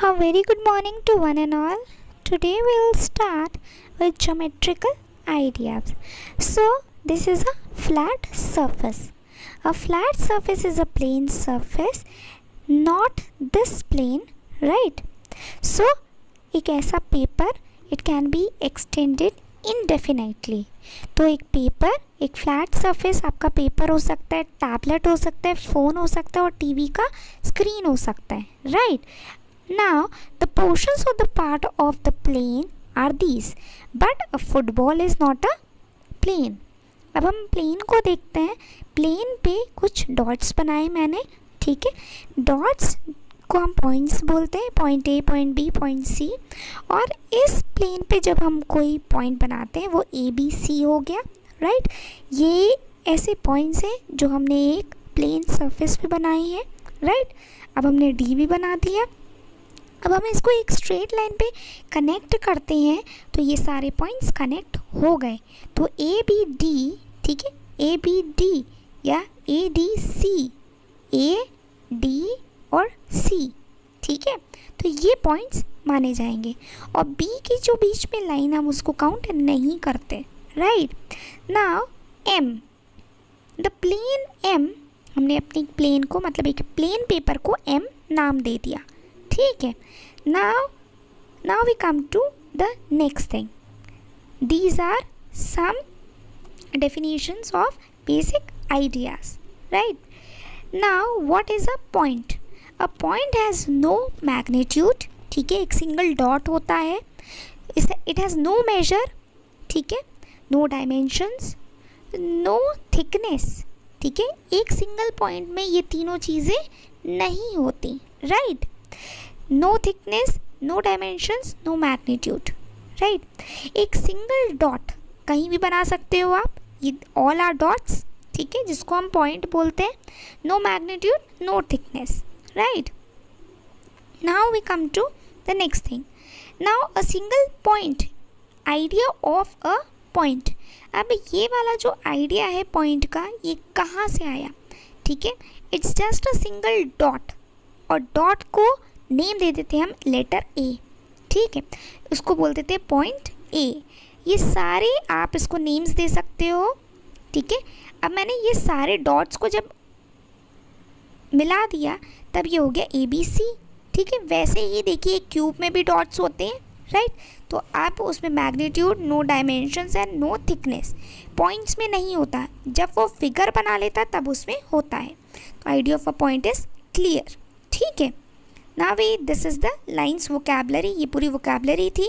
A very good morning to one and all. Today we will start with geometrical ideas. So, this is a flat surface. A flat surface is a plane surface, not this plane, right? So, एक ऐसा paper it can be extended indefinitely. तो एक paper, एक flat surface आपका paper हो सकता है, tablet हो सकता है, फ़ोन हो सकता है और टीवी का स्क्रीन हो सकता है, right? Now, the portions of the part of the plane are these, but a football is not a plane. अब हम प्लेन को देखते हैं. प्लेन पे कुछ डॉट्स बनाए मैंने, ठीक है. डॉट्स को हम पॉइंट्स बोलते हैं, point A, point B, point C. और इस प्लेन पे जब हम कोई पॉइंट बनाते हैं वो ए बी सी हो गया, राइट. ये ऐसे पॉइंट्स हैं जो हमने एक प्लेन सरफेस पे बनाए हैं, राइट. अब हमने डी भी बना दिया. अब हम इसको एक स्ट्रेट लाइन पे कनेक्ट करते हैं तो ये सारे पॉइंट्स कनेक्ट हो गए. तो ए बी डी, ठीक है, ए बी डी या A D C, A D और सी, ठीक है. तो ये पॉइंट्स माने जाएंगे. और बी की जो बीच में लाइन हम उसको काउंट नहीं करते, right. Now M, the plane M, हमने अपनी प्लेन को मतलब एक प्लेन पेपर को एम नाम दे दिया, ठीक है. Now we come to the next thing. These are some definitions of basic ideas, right? Now what is a point? A point has no magnitude, ठीक है, एक सिंगल डॉट होता है. It has no measure, ठीक है, no dimensions, no thickness, ठीक है. एक सिंगल पॉइंट में ये तीनों चीज़ें नहीं होती, right. No thickness, no dimensions, no magnitude, right. एक सिंगल डॉट कहीं भी बना सकते हो आप, ये ऑल आर डॉट्स, ठीक है, जिसको हम पॉइंट बोलते हैं. No magnitude, no thickness, right. Now we come to the next thing. Now a single point, idea of a point. अब ये वाला जो आइडिया है पॉइंट का, ये कहाँ से आया, ठीक है. It's just a single dot और डॉट को नेम दे देते हैं हम लेटर ए, ठीक है. उसको बोल देते हैं पॉइंट ए. ये सारे आप इसको नेम्स दे सकते हो, ठीक है. अब मैंने ये सारे डॉट्स को जब मिला दिया तब ये हो गया ए बी सी, ठीक है. वैसे ही देखिए क्यूब में भी डॉट्स होते हैं, राइट. तो आप उसमें magnitude, no dimensions and no thickness points में नहीं होता. जब वो फिगर बना लेता है तब उसमें होता है. तो idea of a point is clear, ठीक है. Now this is the lines vocabulary. ये पूरी वोकैबलरी थी.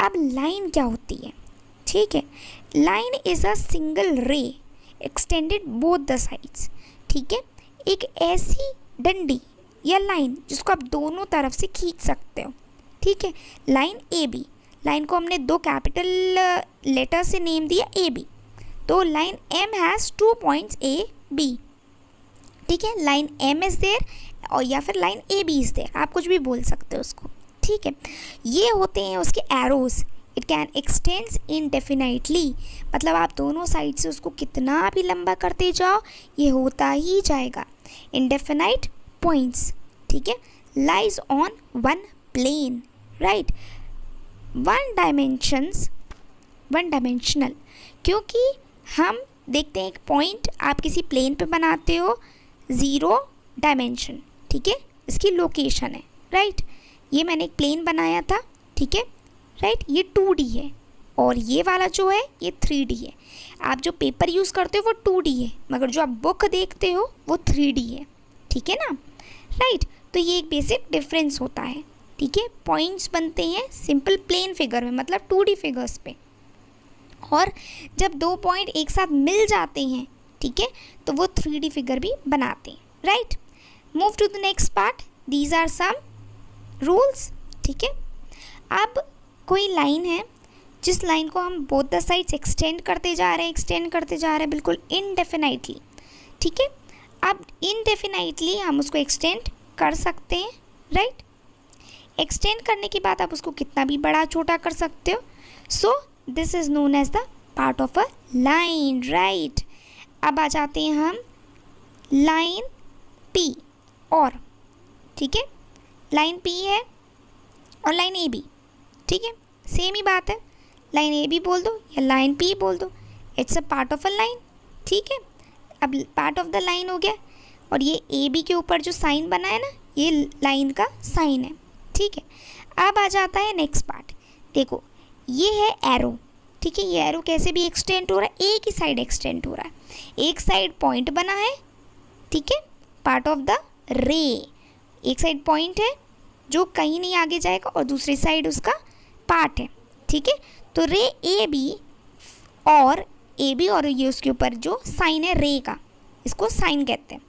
अब लाइन क्या होती है, ठीक है. लाइन इज़ अ सिंगल रे एक्सटेंडेड बोथ द साइड्स, ठीक है. एक ऐसी डंडी या लाइन जिसको आप दोनों तरफ से खींच सकते हो, ठीक है. लाइन ए बी, लाइन को हमने दो कैपिटल लेटर से नेम दिया ए बी. तो line M has 2 points A B, ठीक है. लाइन एम इज़ देयर और या फिर line A B is there, आप कुछ भी बोल सकते हो उसको, ठीक है. ये होते हैं उसके एरोज. इट कैन एक्सटेंड्स इनडेफिनाइटली, मतलब आप दोनों साइड से उसको कितना भी लंबा करते जाओ ये होता ही जाएगा. इनडेफिनाइट पॉइंट्स, ठीक है. Lies on one plane, right. One dimensional, क्योंकि हम देखते हैं एक पॉइंट आप किसी प्लेन पे बनाते हो, 0 डायमेंशन, ठीक है, इसकी लोकेशन है, राइट. ये मैंने एक प्लेन बनाया था, ठीक है, राइट. ये 2D है और ये वाला जो है ये 3D है. आप जो पेपर यूज़ करते हो वो 2D है, मगर जो आप बुक देखते हो वो 3D है, ठीक है ना, राइट. तो ये एक बेसिक डिफरेंस होता है, ठीक है. पॉइंट्स बनते हैं सिंपल प्लेन फिगर में, मतलब 2D फिगर्स पे. और जब दो पॉइंट एक साथ मिल जाते हैं, ठीक है, तो वो 3D फिगर भी बनाते हैं, right. Move to the next part. These are some rules, ठीक है. अब कोई लाइन है जिस लाइन को हम बोथ द साइड्स एक्सटेंड करते जा रहे हैं बिल्कुल इनडेफिनाइटली, ठीक है. अब इनडेफिनाइटली हम उसको एक्सटेंड कर सकते हैं, राइट. एक्सटेंड करने के बाद आप उसको कितना भी बड़ा छोटा कर सकते हो. So this is known as the part of a line, right. अब आ जाते हैं हम लाइन पी और, ठीक है. लाइन P है और लाइन AB, ठीक है, सेम ही बात है, लाइन AB बोल दो या लाइन P बोल दो, it's a part of a line, ठीक है। अब पार्ट ऑफ द लाइन हो गया, और ये AB के ऊपर जो साइन बना है ना, ये लाइन का साइन है, ठीक है। अब आ जाता है नेक्स्ट पार्ट, देखो ये है एरो, ठीक है, ये एरो कैसे भी एक्सटेंड हो रहा है, एक ही साइड एक्सटेंड हो रहा है, एक साइड पॉइंट बना है, ठीक है, पार्ट ऑफ द रे, एक साइड पॉइंट है जो कहीं नहीं आगे जाएगा और दूसरी साइड उसका पार्ट है, ठीक है। तो रे ए बी और ये उसके ऊपर जो साइन है रे का, इसको साइन कहते हैं,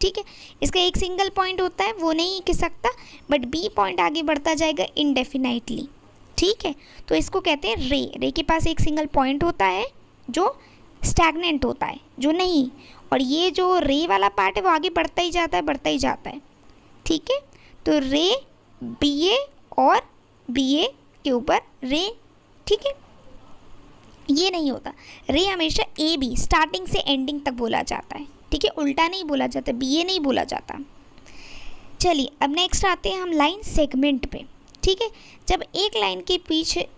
ठीक है। इसका एक सिंगल पॉइंट होता है, वो नहीं खिसकता, बट बी पॉइंट आगे बढ़ता जाएगा इनडेफिनाइटली, ठीक है। तो इसको कहते हैं रे, रे के पास एक सिंगल पॉइंट होता है जो स्टैग्नेंट होता है, जो नहीं, और ये जो रे वाला पार्ट है वो आगे बढ़ता ही जाता है, बढ़ता ही जाता है, ठीक है। तो रे BA और BA के ऊपर रे, ठीक है, ये नहीं होता, रे हमेशा AB स्टार्टिंग से एंडिंग तक बोला जाता है, ठीक है, उल्टा नहीं बोला जाता, BA नहीं बोला जाता। चलिए अब नेक्स्ट आते हैं हम लाइन सेगमेंट पे, ठीक है। जब एक लाइन के पीछे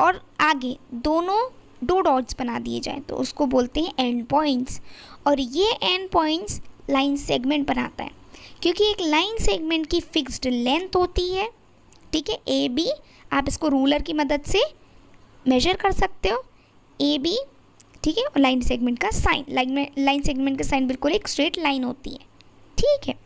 और आगे दोनों दो डॉट्स बना दिए जाएं तो उसको बोलते हैं एंड पॉइंट्स, और ये एंड पॉइंट्स लाइन सेगमेंट बनाता है, क्योंकि एक लाइन सेगमेंट की फिक्स्ड लेंथ होती है, ठीक है, AB, आप इसको रूलर की मदद से मेजर कर सकते हो, AB, ठीक है, और लाइन सेगमेंट का साइन, लाइन सेगमेंट का साइन बिल्कुल एक स्ट्रेट लाइन होती है, ठीक है।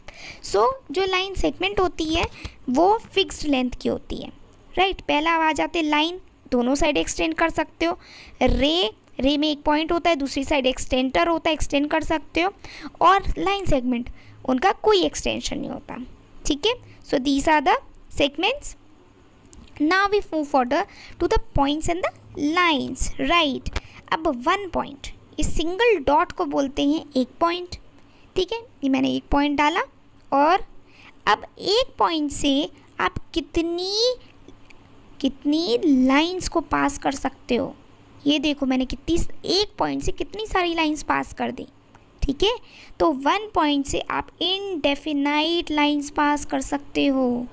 सो जो लाइन सेगमेंट होती है वो फिक्स्ड लेंथ की होती है, राइट। पहला आ जाते लाइन, दोनों साइड एक्सटेंड कर सकते हो, रे में एक पॉइंट होता है, दूसरी साइड एक्सटेंटर होता है, एक्सटेंड कर सकते हो, और लाइन सेगमेंट उनका कोई एक्सटेंशन नहीं होता, ठीक है। So these are the segments. Now we move further to the points and the lines, right. अब वन पॉइंट, इस सिंगल डॉट को बोलते हैं एक पॉइंट, ठीक है, ये मैंने एक पॉइंट डाला, और अब एक पॉइंट से आप कितनी लाइंस को पास कर सकते हो, ये देखो मैंने एक पॉइंट से कितनी सारी लाइंस पास कर दी, ठीक है। तो वन पॉइंट से आप इनडेफिनाइट लाइंस पास कर सकते हो,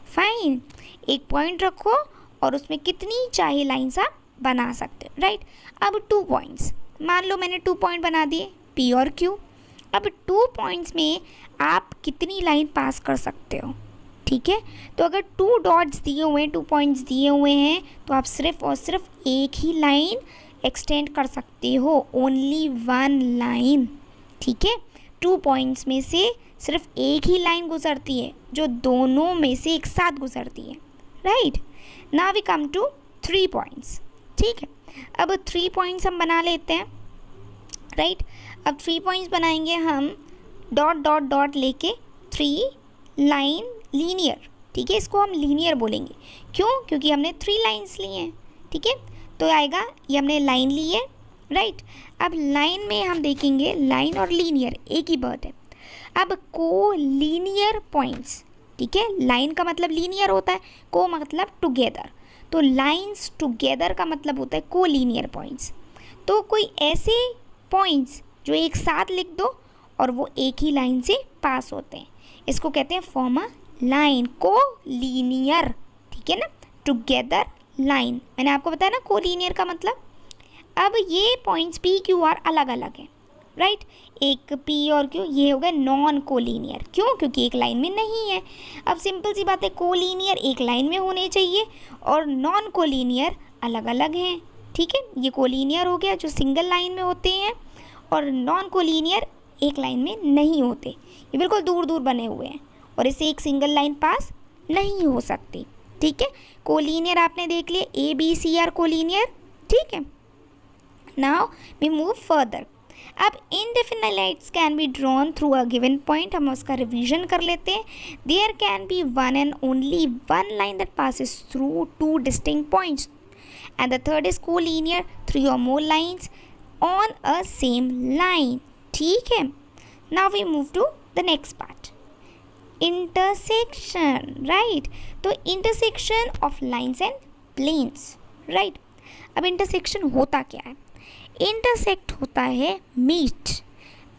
फाइन। एक पॉइंट रखो और उसमें कितनी चाहे लाइंस आप बना सकते हो, राइट। अब 2 पॉइंट्स, मान लो मैंने 2 पॉइंट बना दिए P और Q। अब 2 पॉइंट्स में आप कितनी लाइन पास कर सकते हो, ठीक है। तो अगर 2 डॉट्स दिए हुए हैं, 2 पॉइंट्स दिए हुए हैं, तो आप सिर्फ और सिर्फ एक ही लाइन एक्सटेंड कर सकते हो, ओनली 1 लाइन, ठीक है। 2 पॉइंट्स में से सिर्फ एक ही लाइन गुजरती है जो दोनों में से एक साथ गुजरती है, right. Now we come to 3 points, ठीक है। अब 3 पॉइंट्स हम बना लेते हैं, राइट। अब 3 पॉइंट्स बनाएंगे हम डॉट डॉट डॉट लेके 3 लाइन लीनियर, ठीक है, इसको हम लीनियर बोलेंगे, क्यों, क्योंकि हमने 3 लाइन्स ली हैं, ठीक है। तो आएगा ये हमने लाइन ली है, राइट। अब लाइन में हम देखेंगे लाइन और लीनियर एक ही वर्ड है। अब को लीनियर पॉइंट्स, ठीक है, लाइन का मतलब लीनियर होता है, को मतलब टुगेदर, तो लाइंस टुगेदर का मतलब होता है को लीनियर पॉइंट्स। तो कोई ऐसे पॉइंट्स जो एक साथ लिख दो और वो एक ही लाइन से पास होते हैं, इसको कहते हैं फॉर्म अ लाइन, को लीनियर, ठीक है ना, टुगेदर लाइन। मैंने आपको बताया ना को लीनियर का मतलब। अब ये पॉइंट्स P Q R अलग अलग हैं, राइट। एक P और Q ये हो गए नॉन कोलीनियर, क्यों, क्योंकि एक लाइन में नहीं है। अब सिंपल सी बात है, कोलीनियर एक लाइन में होने चाहिए और नॉन कोलीनियर अलग अलग हैं, ठीक है। ये कोलीनियर हो गया जो सिंगल लाइन में होते हैं, और नॉन कोलीनियर एक लाइन में नहीं होते, ये बिल्कुल दूर दूर बने हुए हैं और इससे एक सिंगल लाइन पास नहीं हो सकती, ठीक है। कोलीनियर आपने देख लिया, ABCR कोलीनियर, ठीक है। Now we move further. अब indefinites can be drawn through a given point, हम उसका रिवीजन कर लेते हैं। There can be one and only one line that passes through 2 distinct points, and the third is collinear 3 or more lines on a same line, ठीक है। Now we move to the next part, intersection, right. तो intersection of lines and planes, right. अब intersection होता क्या है, intersect होता है meet,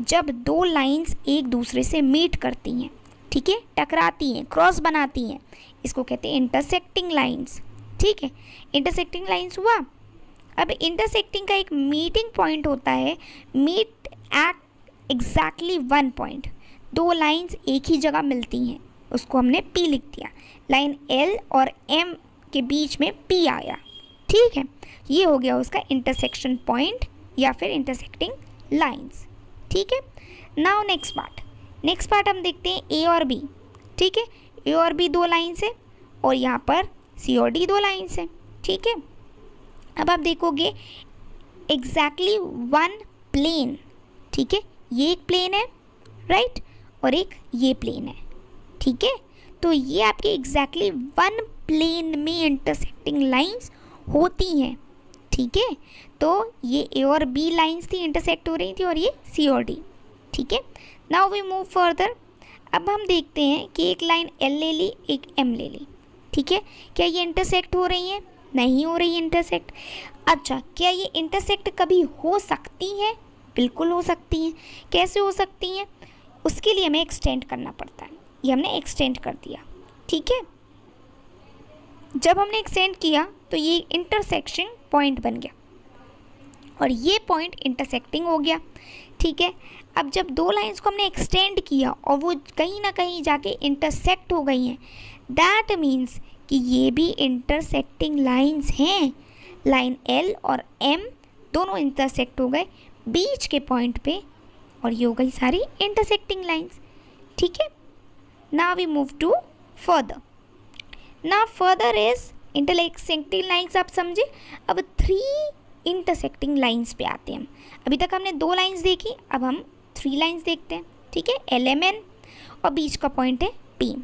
जब 2 लाइंस एक दूसरे से मीट करती हैं, ठीक है, टकराती हैं, क्रॉस बनाती हैं, इसको कहते हैं इंटरसेक्टिंग लाइंस। ठीक है, इंटरसेक्टिंग लाइंस हुआ। अब इंटरसेक्टिंग का एक मीटिंग पॉइंट होता है, meet at exactly one point. दो लाइंस एक ही जगह मिलती हैं, उसको हमने P लिख दिया। लाइन L और M के बीच में P आया। ठीक है, ये हो गया उसका इंटरसेक्शन पॉइंट या फिर इंटरसेक्टिंग लाइंस। ठीक है, नाउ नेक्स्ट पार्ट हम देखते हैं A और B। ठीक है, A और B दो लाइंस है और यहाँ पर C और D दो लाइंस है। ठीक है, अब आप देखोगे एग्जैक्टली वन प्लेन। ठीक है, ये एक प्लेन है, राइट, और एक ये प्लेन है। ठीक है, तो ये आपके एग्जैक्टली वन प्लेन में इंटरसेक्टिंग लाइंस होती हैं। ठीक है, तो ये A और B लाइंस थी, इंटरसेक्ट हो रही थी, और ये C और D। ठीक है, नाउ वी मूव फर्दर। अब हम देखते हैं कि एक लाइन L ले ली, एक M ले ली। ठीक है, क्या ये इंटरसेक्ट हो रही हैं? नहीं हो रही इंटरसेक्ट। अच्छा, क्या ये इंटरसेक्ट कभी हो सकती हैं? बिल्कुल हो सकती हैं। कैसे हो सकती हैं? उसके लिए हमें एक्सटेंड करना पड़ता है। ये हमने एक्सटेंड कर दिया। ठीक है, जब हमने एक्सटेंड किया तो ये इंटरसेक्शन पॉइंट बन गया और ये पॉइंट इंटरसेक्टिंग हो गया। ठीक है, अब जब दो लाइंस को हमने एक्सटेंड किया और वो कहीं ना कहीं जाके इंटरसेक्ट हो गई हैं, दैट मीन्स कि ये भी इंटरसेक्टिंग लाइंस हैं। लाइन L और M दोनों इंटरसेक्ट हो गए बीच के पॉइंट पे और ये हो गई सारी इंटरसेक्टिंग लाइंस। ठीक है, now we move to further. Now further is intersecting lines, आप समझे। अब 3 इंटरसेक्टिंग लाइंस पे आते हैं हम। अभी तक हमने 2 लाइंस देखी, अब हम 3 लाइंस देखते हैं। ठीक है, LMN और बीच का पॉइंट है P।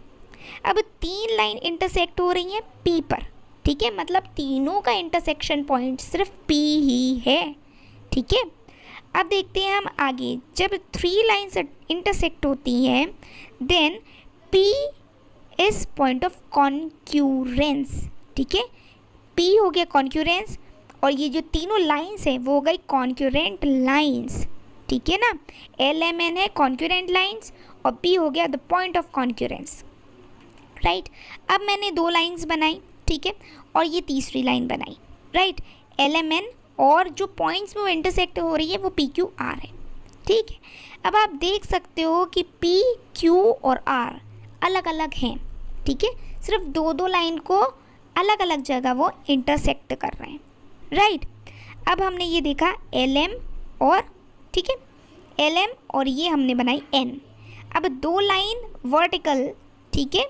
अब 3 लाइन इंटरसेक्ट हो रही हैं P पर। ठीक है, मतलब तीनों का इंटरसेक्शन पॉइंट सिर्फ P ही है। ठीक है, अब देखते हैं हम आगे। जब 3 लाइन्स इंटरसेक्ट होती हैं then P is point of concurrence. ठीक है, P हो गया कॉन्क्यूरेंस और ये जो तीनों लाइंस हैं वो हो गई कॉन्क्यूरेंट लाइंस। ठीक है ना, LMN है कॉन्क्यूरेंट लाइंस और P हो गया द पॉइंट ऑफ कॉन्क्यूरेंस। राइट, अब मैंने 2 लाइंस बनाई। ठीक है, और ये तीसरी लाइन बनाई। राइट, LMN और जो पॉइंट्स में वो इंटरसेक्ट हो रही है वो PQR है। ठीक है, अब आप देख सकते हो कि P, Q और R अलग अलग हैं। ठीक है, सिर्फ 2 लाइन को अलग अलग जगह वो इंटरसेक्ट कर रहे हैं। राइट, अब हमने ये देखा LM और, ठीक है, LM और ये हमने बनाई N। अब 2 लाइन वर्टिकल, ठीक है,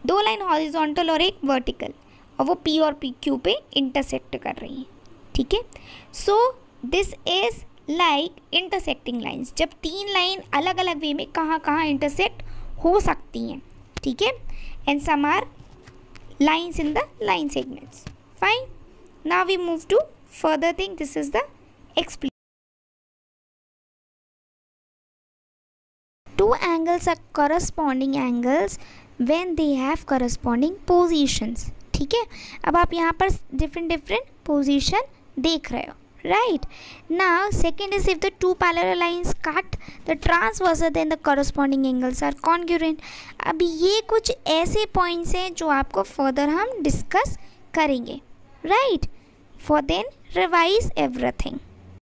2 लाइन हॉरिजॉन्टल और एक वर्टिकल, और वो P और PQ पे इंटरसेक्ट कर रही हैं। ठीक है, so this is like intersecting lines. जब 3 लाइन अलग अलग वे में कहाँ कहाँ इंटरसेक्ट हो सकती हैं। ठीक है, and some are lines in the line segments. Fine, now we move to further thing. This is the explain. 2 angles are corresponding angles when they have corresponding positions। ठीक है, अब आप यहाँ पर डिफरेंट पोजीशन देख रहे हो। Right, now second is if the 2 parallel lines cut the transversal then the corresponding angles are congruent। अब ये कुछ ऐसे पॉइंट्स हैं जो आपको फर्दर हम डिस्कस करेंगे। Right, for then revise everything.